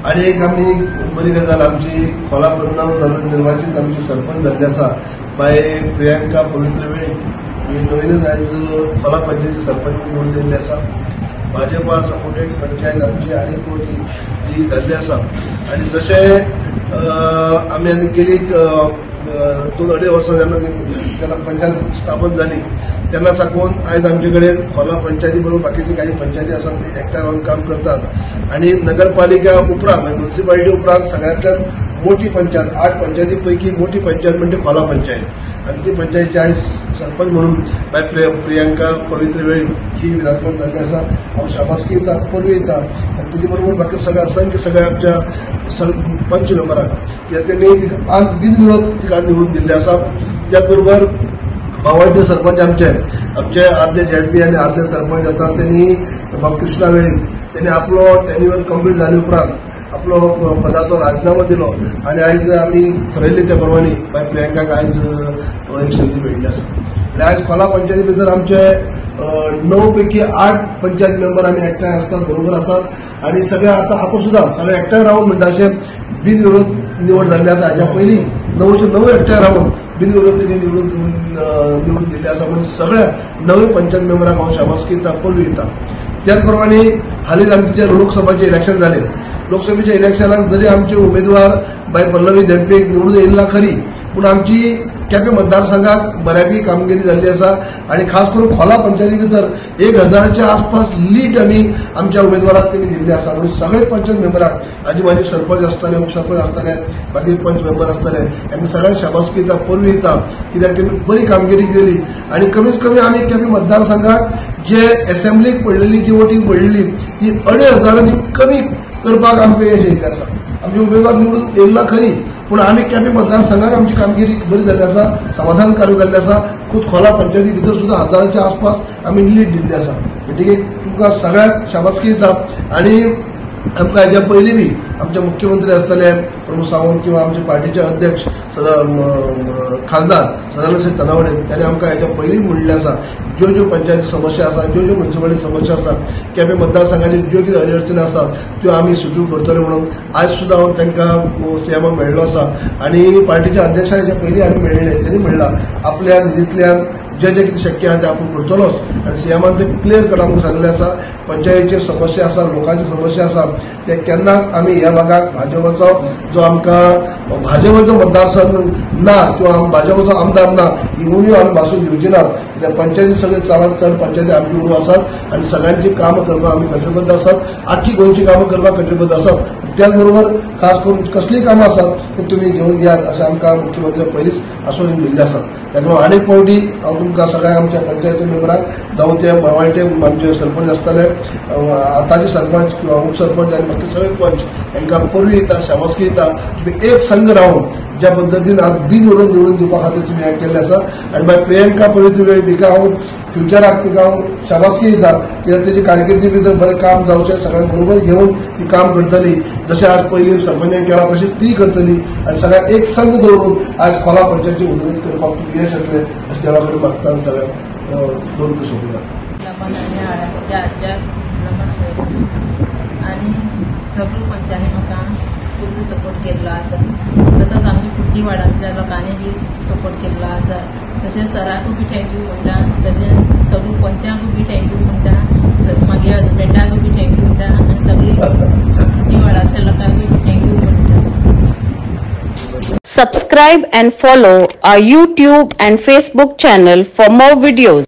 आणि एक आम्ही बरी गजाल आमची खोला बदनाम निर्वाचित आमची सरपंच जाल्ली आसा बाय प्रियांका पवित्र वेळी ही नवीनच आयज खोला पंचायती सरपंच निवडून दिल्ली आसा. भाजपा सपोर्टेड पंचायत आमची आनी कोटी जी जाल्ली आसा आणि जशे आमी आनी गेली 2-2.5 वर्सां जेन्ना पंचायत स्थापन जाली तेन्ना साकून आयज आमचे कडेन खोला पंचायती बरोबर बाकीचे काही पंचायती आसात ते एकठांय रावन काम करतात आणि नगरपालिका उपरांत म्युनिसिपालिटी उपरांत सगळ्यांतल्यान मोठी पंचायत 8 पंचायती पैकी मोठी पंचायत म्हणजे खोला पंचायत आणि ती पंचायतची आयज सरपंच म्हणून बाय प्रियांका पवित्र वेळी ही विधानसभा जाल्ली आसा. हांव शाबासकी दिता परवी दिता आनी तेजे बरोबर बाकी सगळे असंख्य सगळ्या आमच्या पंच मेंबरांक कित्याक तेणी आज बिनविरोध तिका निवडून दिल्ले आसा. त्याच बरोबर भावाचे सरपंच आमचे आदले जेडपी आणि आदले सरपंच येतात त्यांनी बाब कृष्णा वेळी त्यांनी आपलो टेन्युअर कंप्लीट जाले उपरांत आपलो पदाचो राजीनामा दिलो आणि आयज आमी ठरयल्ले त्या प्रमाणे बाय प्रियांकाक आयज एक संधी मेळिल्ली आसा. आयज खोला पंचायती भितर आमचे 9 पैकी 8 पंचायत मेंबर आमी एकठांय आसतात बरोबर आसात आणि सगळे आता सुद्धा सगळे एकठांय रावन म्हणटा अशें बिनविरोध निवड जाल्ली आसा. हाच्या पयलीं 9 एकठांय रावन बिनविरोध निवडून दिल्ले आसा म्हणून सगळ्या 9 पंचायत मेंबरांक हांव शाबासकी दिता परवी दिता. त्याच प्रमाणे हालींच आमचे लोकसभाचे इलेक्शन जाले. लोकसभेच्या इलेक्शनाक जरी आमचे उमेदवार बाय पल्लवी धेंपेक निवडून येयला खरी पूण आमची केपें मतदारसंघात बऱ्यापैकी कामगिरी जाल्ली आसा आणि खास करून खोला पंचायती भितर 1000च्या आसपास लीड आमी आमच्या उमेदवाराक तेणी दिल्ली आसा म्हणून सगळे पंचायत मेंबराक हाजी माझी सरपंच आसतले उपसरपंच आसतले बाकी पंच मेंबर आसतले हांकां सगळ्यांक शाबासकी दिता परवी दिता कित्याक तेणी बरी कामगिरी केली आणि कमीत कमी आमी केपें मतदारसंघात जे असेंब्लीक पडलेली जी वोटींग पडलेली ती 2,500 कमी करपाक आमकां यश येयल्लें आसा. आमचे उमेदवार निवडून येयला खरी पूण आमी केपें मतदारसंघात आमची कामगिरी बरी जाल्ली आसा समाधानकारक जाल्ली आसा. खूद खोला पंचायती भितर सुद्धा 1000च्या आसपास आमी लीड दिल्ली आसा. गतिके तुमकां सगळ्यांक शाबासकी दिता आणि आमकां हेच्या पयलीं बी आमचे मुख्यमंत्री आसतले प्रमोद सावंत किंवा आमचे पार्टीचे अध्यक्ष खासदार सदानंद सिंग तनावडे त्यांनी आमकां हेच्या पयलीं म्हणिल्लें आसा ज्यो पंचायती समस्या आसा ज्यो म्युनिसिपालिटी समस्या आसा केपें मतदारसंघाचे ज्यो कितें अडचणी आसात त्यो आमी सुटू करतले म्हणून आयज सुद्धा हांव तांकां सीएमाक मेळ्ळो आसा आणि पार्टीच्या अध्यक्षाक हेच्या पयलीं आमी मेळ्ळे त्यांनी म्हणलां आपल्या निधींतल्यान जे कितें शक्य आसा ते आपण करतलोच आणि सीएमान ते क्लियर करून आमकां सांगलें आसा. पंचायतीचे समस्या आसा लोकांची समस्या आसा ते केन्नाच आमी ह्या भागात भाजपचो जो आमकां भाजपचो मतदारसंघ ना किंवा भाजपचो आमदार ना ही उणीव आमी भासून दिवची नात. कित्याक पंचायती सगळे चड पंचायती आमची उणीव आसात आणि सगळ्यांची कामां करपाक आमी कटिबद्ध आसात. आख्खी गोंयची कामां करपाक कटिबद्ध आसात. त्याचबरोबर खास करून कसलीय कामां आसात ती तुमी घेवन घेयात अशें आमकां मुख्यमंत्री पयलींच आश्वासन दिल्लें आसा. त्याचबरोबर अनेक फावटी हांव तुमकां सगळ्या आमच्या पंचायती मेंबरांक जावं ते मावळटे आमचे सरपंच आसतले आतांचे सरपंच किंवा उपसरपंच आनी बाकी सगळे पंच हांकां परवी दिता शाबासकी दिता. तुमी एक संघ रावन ज्या पद्दतीन आज बिनविरोध निवडून दिवपा खातीर तुमी हें केल्लें आसा आनी बाय प्रियांका पवित्र वेळी तिका हांव फ्युचराक तिका हांव शाबासकी दिता कित्याक तेजी कारकिर्दी भितर बरें काम जावचें सगळ्यांक बरोबर घेवन ती काम करतली. जशें आज पयलीं सरपंचान केलां तशें ती करतली आनी सगळ्यांक एक संघ दवरून आज खोला पंचायतीची उदरगत करपाक तुमी यश येतलें अशें देवा कडेन मागता आनी सगळ्यांक दवरून सोदिता. आणि सगळ्या पंचांनी म्हाका खूब सपोर्ट केल्लो आसा. तसोच आमच्या कुड्डी वाड्यांतल्या लोकांनी बी सपोर्ट केल्लो आसा. तशेंच सराकूय बी थँक्यू म्हणटा. तशेंच सगळ्या पंचांकूय बी थँक्यू म्हणटा. मागे हजबंडाकूय बी थँक्यू म्हणटा आनी सगळी कुड्डी वाड्यांतल्या लोकांकूय बी थँक्यू म्हणटा. Subscribe and follow our YouTube and Facebook channel for more videos.